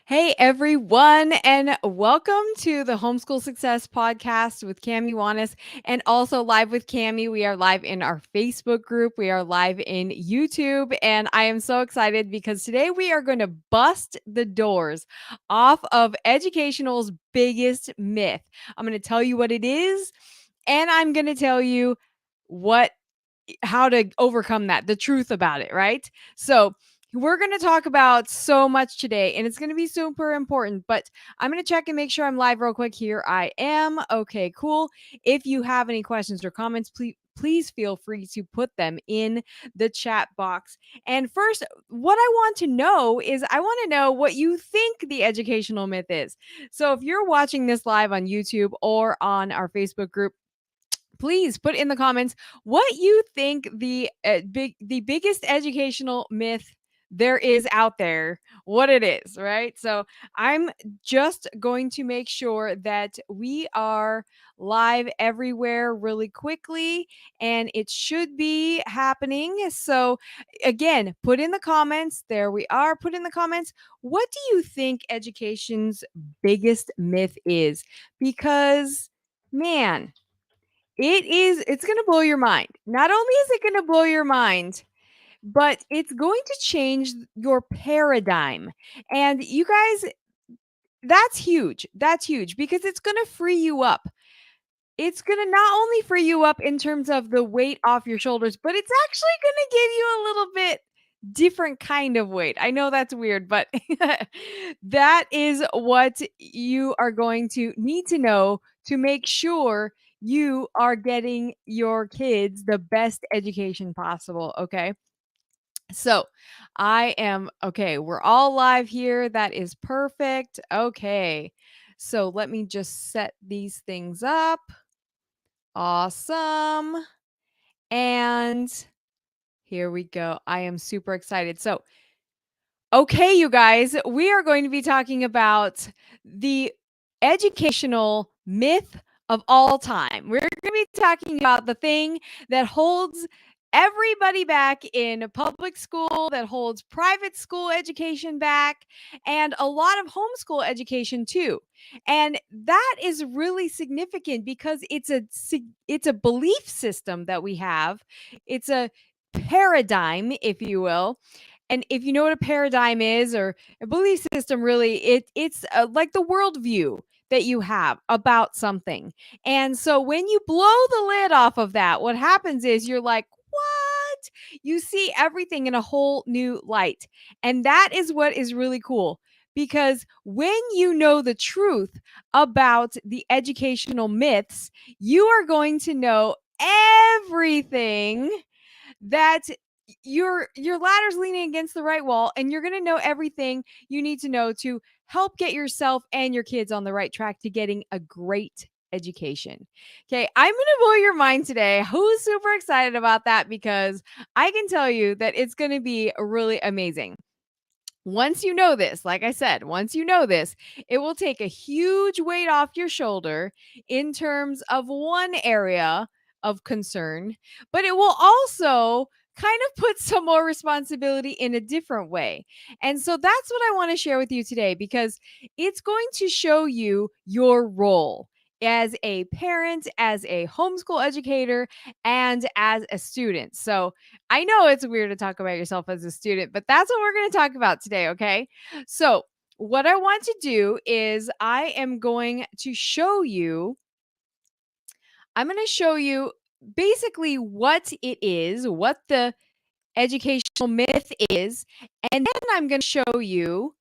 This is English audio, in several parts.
Hey everyone, and welcome to the Homeschool Success Podcast with Cami Wanis, and also live with Cami. We are live in our Facebook group. We are live in YouTube, and I am so excited because today we are going to bust the doors off of educational's biggest myth. I'm going to tell you what it is, and I'm going to tell you what how to overcome that, the truth about it, right? So, we're going to talk about so much today and it's going to be super important, but I'm going to check and make sure I'm live real quick. Here I am. Okay, cool. If you have any questions or comments, please feel free to put them in the chat box. And first, what I want to know is I want to know what you think the educational myth is. So if you're watching this live on YouTube or on our Facebook group, please put in the comments what you think the biggest educational myth there is out there, what it is, right? So I'm just going to make sure that we are live everywhere really quickly, and it should be happening. So again, put in the comments, there we are, put in the comments, what do you think education's biggest myth is? Because man, it's gonna blow your mind. Not only is it gonna blow your mind, but it's going to change your paradigm. And you guys, that's huge. That's huge because it's gonna free you up. It's gonna not only free you up in terms of the weight off your shoulders, but it's actually gonna give you a little bit different kind of weight. I know that's weird, but that is what you are going to need to know to make sure you are getting your kids the best education possible. Okay. So I am okay. We're all live here. That is perfect. Okay. So let me just set these things up. Awesome. And here we go. I am super excited. So, okay, you guys, we are going to be talking about the educational myth of all time. We're going to be talking about the thing that holds everybody back in public school, that holds private school education back, and a lot of homeschool education too. And that is really significant because it's a belief system that we have. It's a paradigm, if you will. And if you know what a paradigm is or a belief system, really, it's like the worldview that you have about something. And so when you blow the lid off of that, what happens is you're like, what? You see everything in a whole new light. And that is what is really cool. Because when you know the truth about the educational myths, you are going to know everything that your ladder's leaning against the right wall, and you're going to know everything you need to know to help get yourself and your kids on the right track to getting a great education. Okay, I'm going to blow your mind today. Who's super excited about that? Because I can tell you that it's going to be really amazing. Once you know this, like I said, once you know this, it will take a huge weight off your shoulder in terms of one area of concern, but it will also kind of put some more responsibility in a different way. And so that's what I want to share with you today because it's going to show you your role as a parent, as a homeschool educator, and as a student. So I know it's weird to talk about yourself as a student, but that's what we're going to talk about today. Okay. So, what I want to do is I'm going to show you, I'm going to show you basically what it is, what the educational myth is, and then I'm going to show you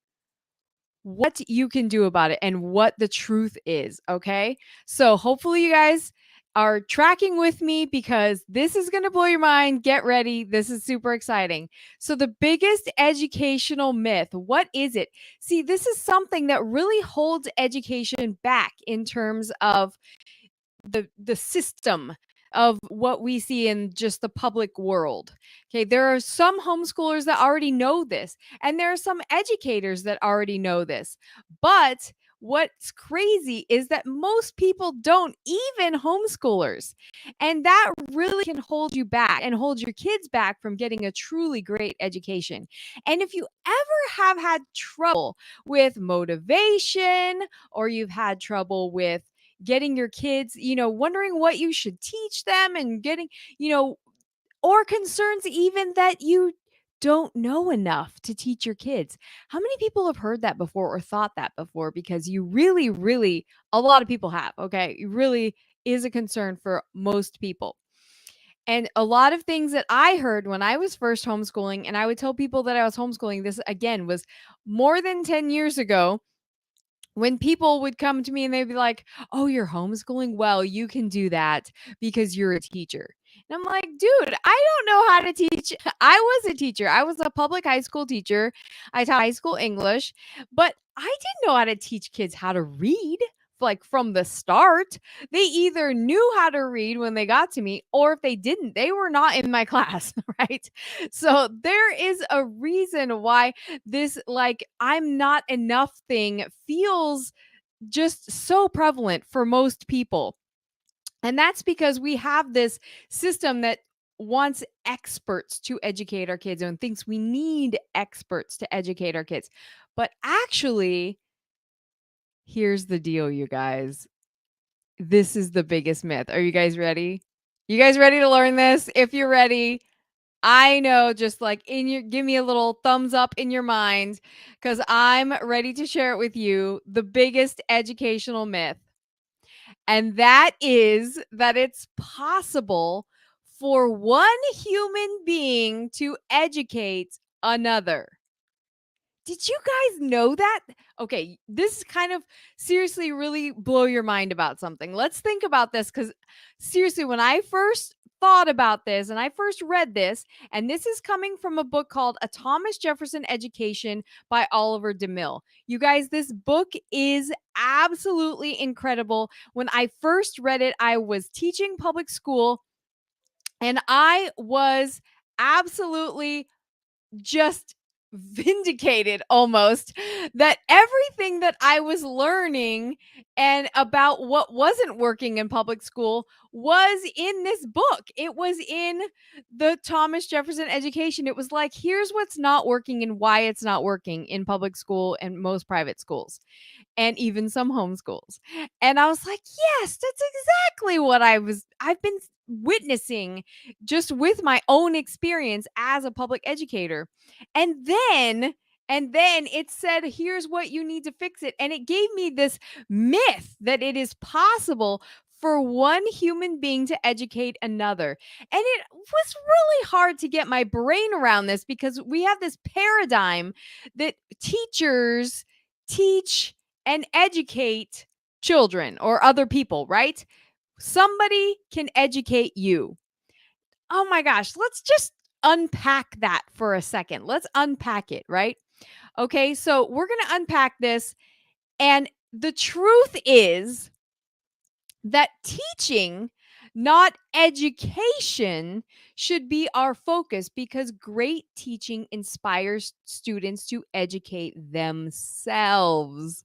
what you can do about it and what the truth is. Okay. So hopefully you guys are tracking with me because this is going to blow your mind. Get ready. This is super exciting. So, the biggest educational myth, what is it? See, this is something that really holds education back in terms of the system of what we see in just the public world. Okay, there are some homeschoolers that already know this, and there are some educators that already know this. But what's crazy is that most people don't, even homeschoolers. And that really can hold you back and hold your kids back from getting a truly great education. And if you ever have had trouble with motivation, or you've had trouble with getting your kids, wondering what you should teach them and getting, or concerns even that you don't know enough to teach your kids. How many people have heard that before or thought that before? Because you really, really, a lot of people have, okay? It really is a concern for most people. And a lot of things that I heard when I was first homeschooling, and I would tell people that I was homeschooling, this again was more than 10 years ago, when people would come to me and they'd be like, "Oh, you're homeschooling? Well, you can do that because you're a teacher." And I'm like, "Dude, I don't know how to teach." I was a teacher. I was a public high school teacher. I taught high school English, but I didn't know how to teach kids how to read like from the start. They either knew how to read when they got to me, or if they didn't, they were not in my class, right? So there is a reason why this like I'm not enough thing feels just so prevalent for most people. And that's because we have this system that wants experts to educate our kids and thinks we need experts to educate our kids. But actually, here's the deal, you guys. This is the biggest myth. Are you guys ready? You guys ready to learn this? If you're ready, I know, just like give me a little thumbs up in your mind, because I'm ready to share it with you. The biggest educational myth, and that is that it's possible for one human being to educate another. Did you guys know that? Okay, this is kind of seriously really blow your mind about something. Let's think about this, because seriously, when I first thought about this and I first read this, and this is coming from a book called A Thomas Jefferson Education by Oliver DeMille. You guys, this book is absolutely incredible. When I first read it, I was teaching public school, and I was absolutely just vindicated almost that everything that I was learning and about what wasn't working in public school was in this book. It was in the Thomas Jefferson Education. It was like, here's what's not working and why it's not working in public school and most private schools, and even some homeschools. And I was like, yes, that's exactly what I've been witnessing just with my own experience as a public educator. And then it said, here's what you need to fix it. And it gave me this myth that it is possible for one human being to educate another. And it was really hard to get my brain around this, because we have this paradigm that teachers teach and educate children or other people, right? Somebody can educate you. Oh my gosh, let's just unpack that for a second. Let's unpack it, right? Okay, so we're going to unpack this. And the truth is that teaching, not education, should be our focus, because great teaching inspires students to educate themselves.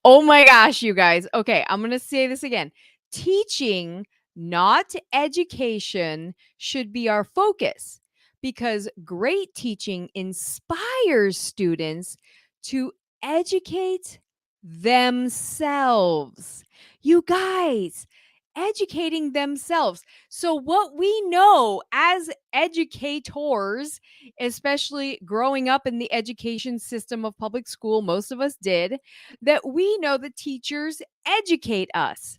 Oh my gosh, you guys. Okay, I'm going to say this again. Teaching, not education, should be our focus, because great teaching inspires students to educate themselves. You guys, educating themselves. So, what we know as educators, especially growing up in the education system of public school, most of us did, that we know that teachers educate us.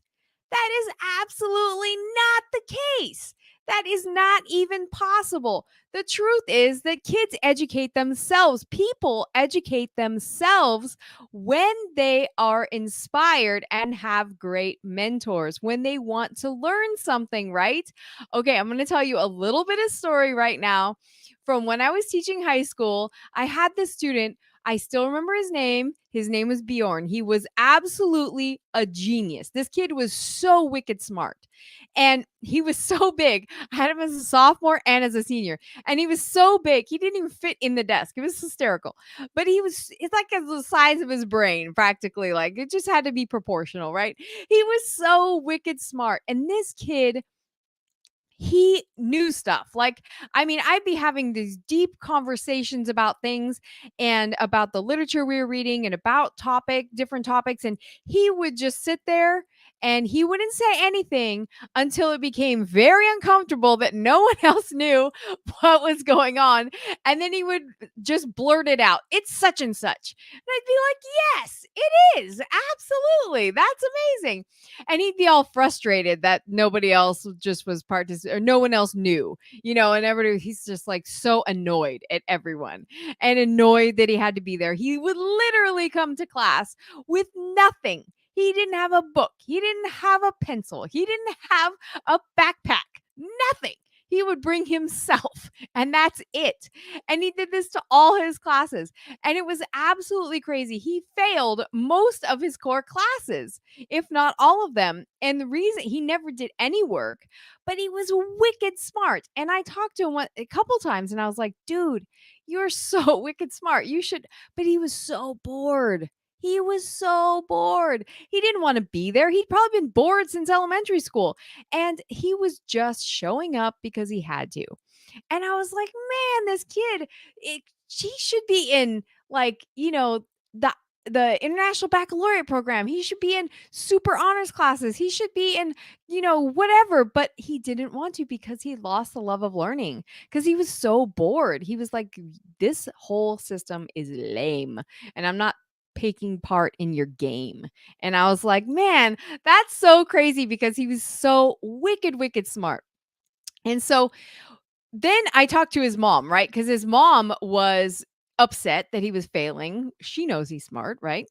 That is absolutely not the case. That is not even possible. The truth is that kids educate themselves. People educate themselves when they are inspired and have great mentors, when they want to learn something, right? Okay, I'm going to tell you a little bit of story right now from when I was teaching high school. I had this student. I still remember his name. His name was Bjorn. He was absolutely a genius. This kid was so wicked smart. And he was so big. I had him as a sophomore and as a senior. And he was so big, he didn't even fit in the desk. It was hysterical. But it's like the size of his brain, practically. Like it just had to be proportional, right? He was so wicked smart. And this kid, he knew stuff. Like, I mean, I'd be having these deep conversations about things and about the literature we were reading and about different topics. And he would just sit there and he wouldn't say anything until it became very uncomfortable that no one else knew what was going on. And then he would just blurt it out. It's such and such. And I'd be like, yes, it is. Absolutely. That's amazing. And he'd be all frustrated that nobody else just was or no one else knew, and everybody, he's just like so annoyed at everyone and annoyed that he had to be there. He would literally come to class with nothing. He didn't have a book. He didn't have a pencil. He didn't have a backpack. Nothing. He would bring himself, and that's it. And he did this to all his classes. And it was absolutely crazy. He failed most of his core classes, if not all of them. And the reason he never did any work, but he was wicked smart. And I talked to him a couple times and I was like, dude, you're so wicked smart. You should. But he was so bored. He was so bored. He didn't want to be there. He'd probably been bored since elementary school. And he was just showing up because he had to. And I was like, man, this kid, she should be in like, the international baccalaureate program. He should be in super honors classes. He should be in, whatever. But he didn't want to because he lost the love of learning because he was so bored. He was like, this whole system is lame. And I'm not taking part in your game. And I was like, man, that's so crazy because he was so wicked smart. And so then I talked to his mom, right? Because his mom was upset that he was failing. She knows he's smart, right?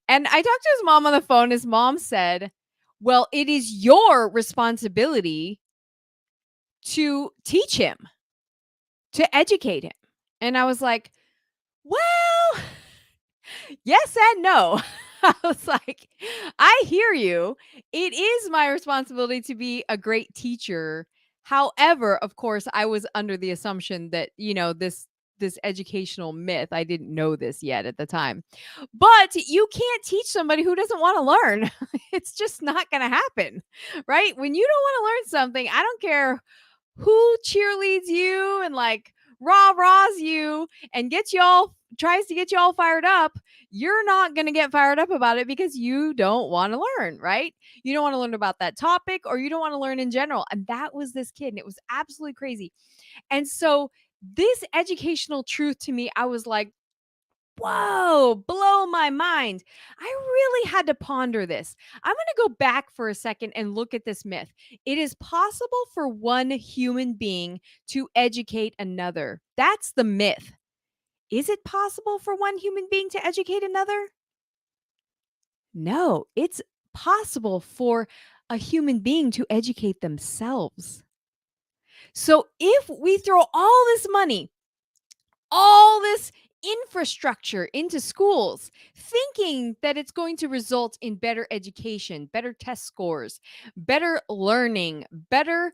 And I talked to his mom on the phone. His mom said, well, it is your responsibility to teach him, to educate him. And I was like, well, yes and no. I was like, I hear you. It is my responsibility to be a great teacher. However, of course, I was under the assumption that, this educational myth, I didn't know this yet at the time. But you can't teach somebody who doesn't want to learn. It's just not going to happen. Right? When you don't want to learn something, I don't care who cheerleads you and like rah-rahs you and tries to get you all fired up, you're not going to get fired up about it because you don't want to learn, right? You don't want to learn about that topic or you don't want to learn in general. And that was this kid. And it was absolutely crazy. And so this educational truth to me, I was like, whoa, blow my mind. I really had to ponder this. I'm going to go back for a second and look at this myth. It is possible for one human being to educate another. That's the myth. Is it possible for one human being to educate another? No, it's possible for a human being to educate themselves. So if we throw all this money, all this infrastructure into schools, thinking that it's going to result in better education, better test scores, better learning, better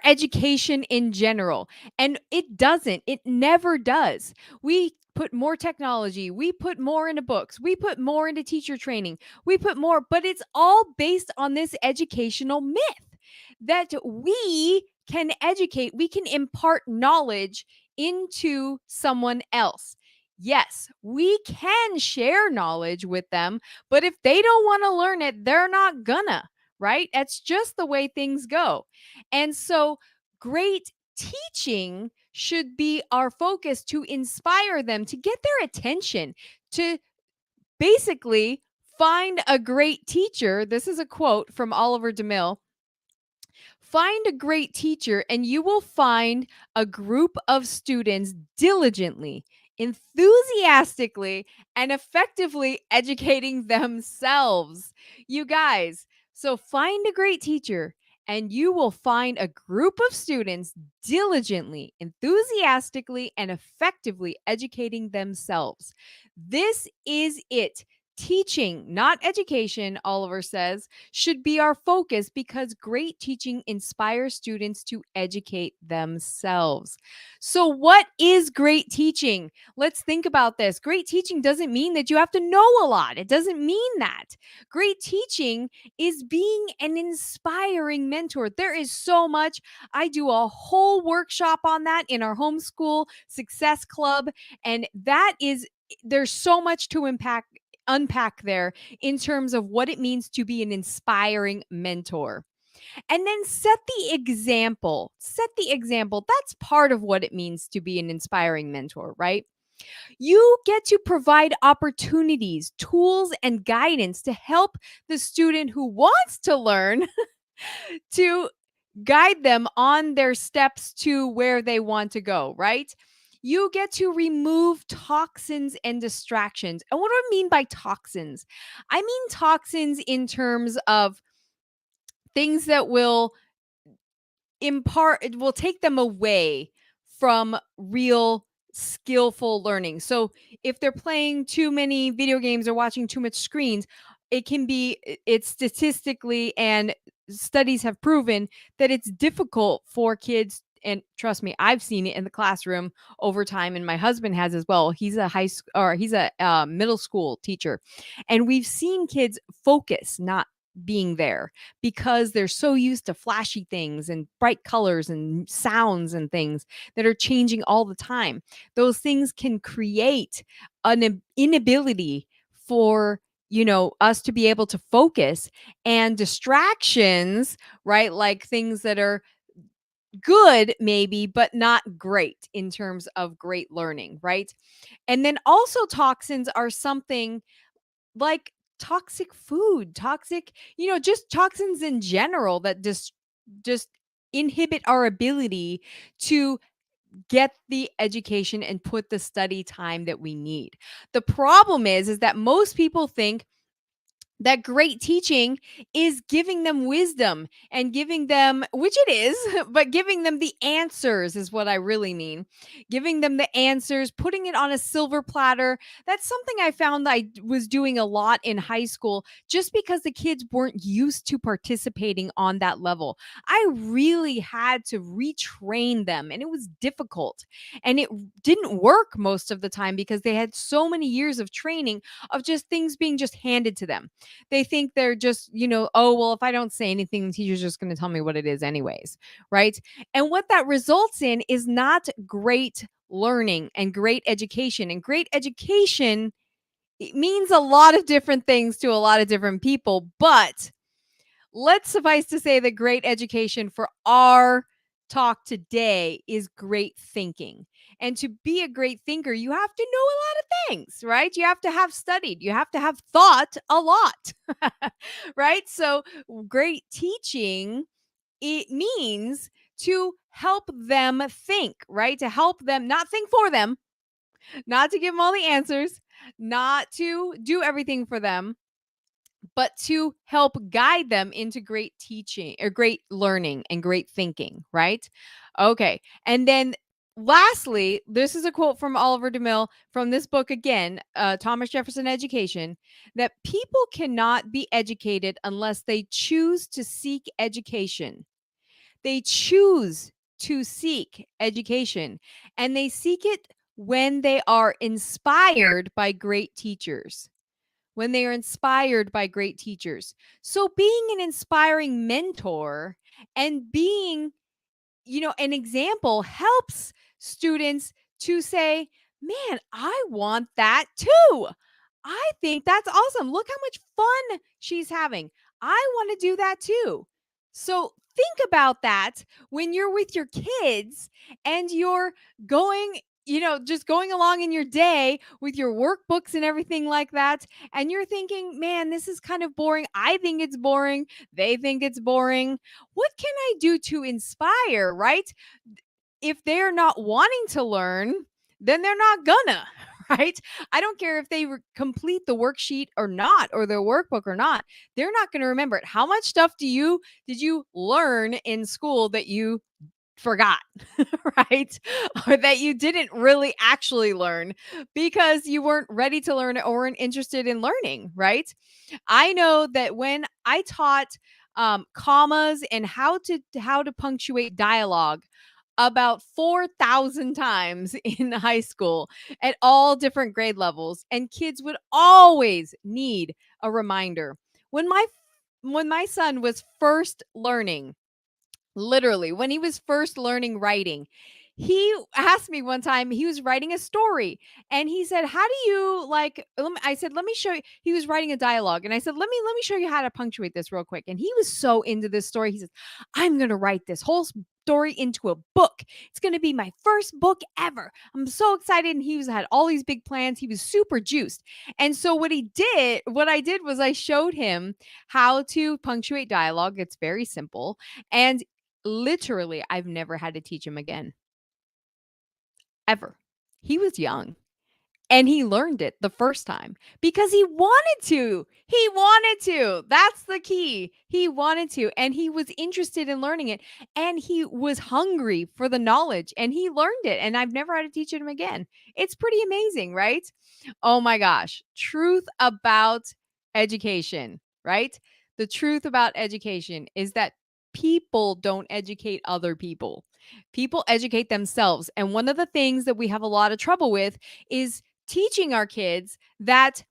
education in general. And it doesn't. It never does. We put more technology, we put more into books, we put more into teacher training, we put more, but it's all based on this educational myth that we can educate, we can impart knowledge into someone else. Yes, we can share knowledge with them, but if they don't want to learn it, they're not gonna, right? That's just the way things go. And so, great teaching should be our focus to inspire them, to get their attention, to basically find a great teacher. This is a quote from Oliver DeMille. Find a great teacher, and you will find a group of students diligently, enthusiastically, and effectively educating themselves. You guys, so find a great teacher and you will find a group of students diligently, enthusiastically, and effectively educating themselves. This is it. Teaching, not education, Oliver says, should be our focus because great teaching inspires students to educate themselves. So, what is great teaching? Let's think about this. Great teaching doesn't mean that you have to know a lot, it doesn't mean that. Great teaching is being an inspiring mentor. There is so much. I do a whole workshop on that in our homeschool success club. And that is, there's so much to unpack there in terms of what it means to be an inspiring mentor. And then set the example. Set the example. That's part of what it means to be an inspiring mentor, right? You get to provide opportunities, tools, and guidance to help the student who wants to learn to guide them on their steps to where they want to go, right? You get to remove toxins and distractions. And what do I mean by toxins? I mean toxins in terms of things that will it will take them away from real skillful learning. So if they're playing too many video games or watching too much screens, it can be it's statistically and studies have proven that it's difficult for kids, and trust me, I've seen it in the classroom over time, and my husband has as well. He's a high school or he's a middle school teacher, and we've seen kids focus not being there because they're so used to flashy things and bright colors and sounds and things that are changing all the time. Those things can create an inability for us to be able to focus, and distractions, right? Like things that are good maybe but not great in terms of great learning, right? And then also toxins are something like toxic food, toxic, just toxins in general that just inhibit our ability to get the education and put the study time that we need. The problem is that most people think that great teaching is giving them wisdom and giving them, which it is, but giving them the answers is what I really mean. Giving them the answers, putting it on a silver platter. That's something I found I was doing a lot in high school just because the kids weren't used to participating on that level. I really had to retrain them, and it was difficult. And it didn't work most of the time because they had so many years of training of just things being just handed to them. They think they're just, oh, well, if I don't say anything, the teacher's just going to tell me what it is, anyways. Right. And what that results in is not great learning and great education. And great education, it means a lot of different things to a lot of different people. But let's suffice to say that great education for our talk today is great thinking. And to be a great thinker, you have to know a lot of things, right? You have to have studied, you have to have thought a lot, right? So, great teaching, it means to help them think, right? To help them not think for them, not to give them all the answers, not to do everything for them, but to help guide them into great teaching or great learning and great thinking, right? Okay. And then lastly, this is a quote from Oliver DeMille from this book again, Thomas Jefferson Education, that people cannot be educated unless they choose to seek education. They choose to seek education, and they seek it when they are inspired by great teachers, when they are inspired by great teachers. So being an inspiring mentor and being, an example helps students to say, man, I want that too. I think that's awesome. Look how much fun she's having. I want to do that too. So think about that when you're with your kids and you're going, just going along in your day with your workbooks and everything like that. And you're thinking, man, this is kind of boring. I think it's boring. They think it's boring. What can I do to inspire, right? If they're not wanting to learn, then they're not gonna, right? I don't care if they complete the worksheet or not, or their workbook or not. They're not going to remember it. How much stuff did you learn in school that you forgot, right? Or that you didn't really actually learn because you weren't ready to learn or weren't interested in learning, right? I know that when I taught commas and how to punctuate dialogue about 4,000 times in high school at all different grade levels, and kids would always need a reminder. When my son was first learning, literally, when he was first learning writing, he asked me one time, he was writing a story and he said, "How do you like," I said, "Let me show you." He was writing a dialogue and I said, "Let me show you how to punctuate this real quick." And he was so into this story. He says, "I'm going to write this whole story into a book. It's going to be my first book ever. I'm so excited." And had all these big plans. He was super juiced. And so what I did was I showed him how to punctuate dialogue. It's very simple. And literally, I've never had to teach him again, ever. He was young and he learned it the first time because he wanted to. He wanted to. That's the key. He wanted to, and he was interested in learning it, and he was hungry for the knowledge, and he learned it. And I've never had to teach him again. It's pretty amazing, right? Oh my gosh. Truth about education, right? The truth about education is that people don't educate other people. People educate themselves. And one of the things that we have a lot of trouble with is teaching our kids that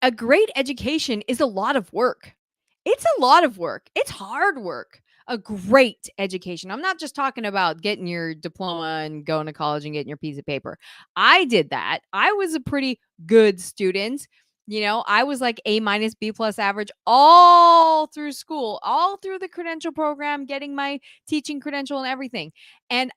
a great education is a lot of work. It's a lot of work. It's hard work. A great education. I'm not just talking about getting your diploma and going to college and getting your piece of paper. I did that. I was a pretty good student. I was like A minus B plus average all through school, all through the credential program, getting my teaching credential and everything. And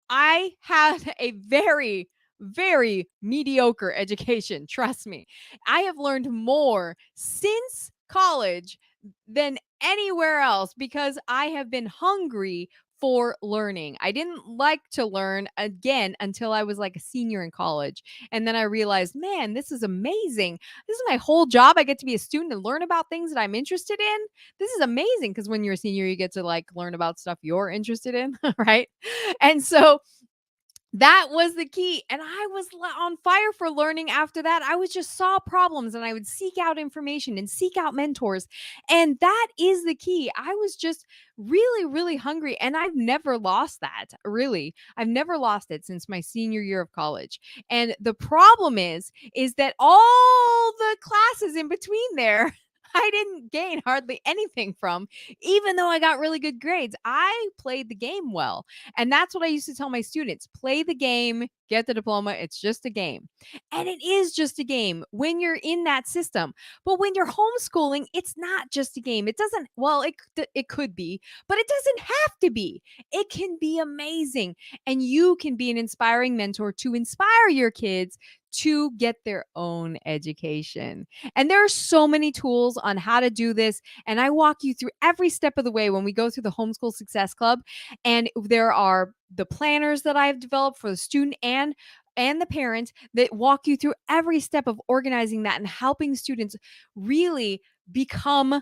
I had a very, very mediocre education. Trust me. I have learned more since college than anywhere else because I have been hungry for learning. I didn't like to learn again until I was like a senior in college. And then I realized, man, this is amazing. This is my whole job. I get to be a student and learn about things that I'm interested in. This is amazing because when you're a senior, you get to like learn about stuff you're interested in, right? And so that was the key, and I was on fire for learning after that. I was just saw problems, and I would seek out information and seek out mentors, and that is the key. I was just really, really hungry, and I've never lost that, really. I've never lost it since my senior year of college, and the problem is that all the classes in between there, I didn't gain hardly anything from, even though I got really good grades. I played the game well. And that's what I used to tell my students: play the game, get the diploma. It's just a game. And it is just a game when you're in that system. But when you're homeschooling, it's not just a game. It doesn't, well, it could be, but it doesn't have to be. It can be amazing. And you can be an inspiring mentor to inspire your kids to get their own education. And there are so many tools on how to do this. And I walk you through every step of the way when we go through the Homeschool Success Club. And there are the planners that I've developed for the student and the parent that walk you through every step of organizing that and helping students really become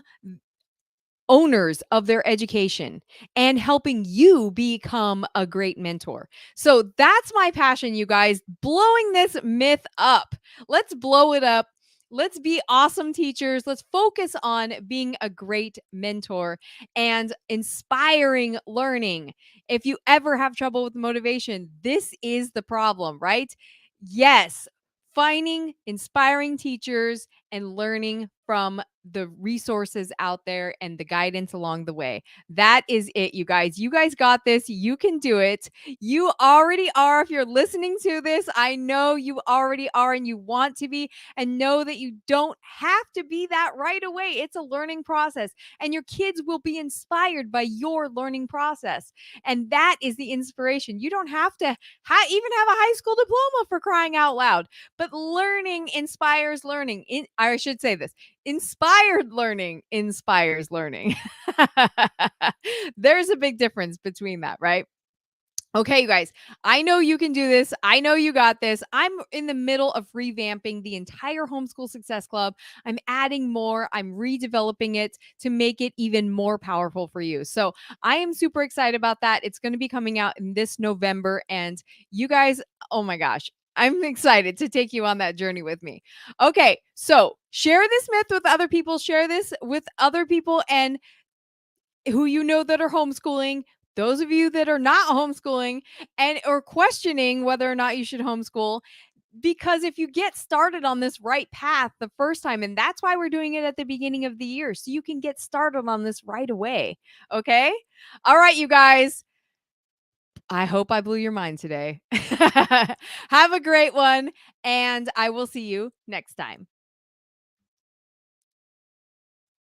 owners of their education and helping you become a great mentor. So that's my passion, you guys, blowing this myth up. Let's blow it up. Let's be awesome teachers. Let's focus on being a great mentor and inspiring learning. If you ever have trouble with motivation, this is the problem, right? Yes, finding inspiring teachers and learning from the resources out there and the guidance along the way. That is it, you guys. You guys got this. You can do it. You already are. If you're listening to this, I know you already are and you want to be, and know that you don't have to be that right away. It's a learning process, and your kids will be inspired by your learning process. And that is the inspiration. You don't have to even have a high school diploma, for crying out loud. But learning inspires learning. I should say this: inspired learning inspires learning. There's a big difference between that, right? Okay, you guys, I know you can do this. I know you got this. I'm in the middle of revamping the entire Homeschool Success Club. I'm adding more, I'm redeveloping it to make it even more powerful for you. So I am super excited about that. It's going to be coming out in this November. And you guys, oh my gosh, I'm excited to take you on that journey with me. Okay, so share this myth with other people, share this with other people, and who you know that are homeschooling, those of you that are not homeschooling and or questioning whether or not you should homeschool, because if you get started on this right path the first time, and that's why we're doing it at the beginning of the year, so you can get started on this right away. Okay. All right, you guys, I hope I blew your mind today. Have a great one, and I will see you next time.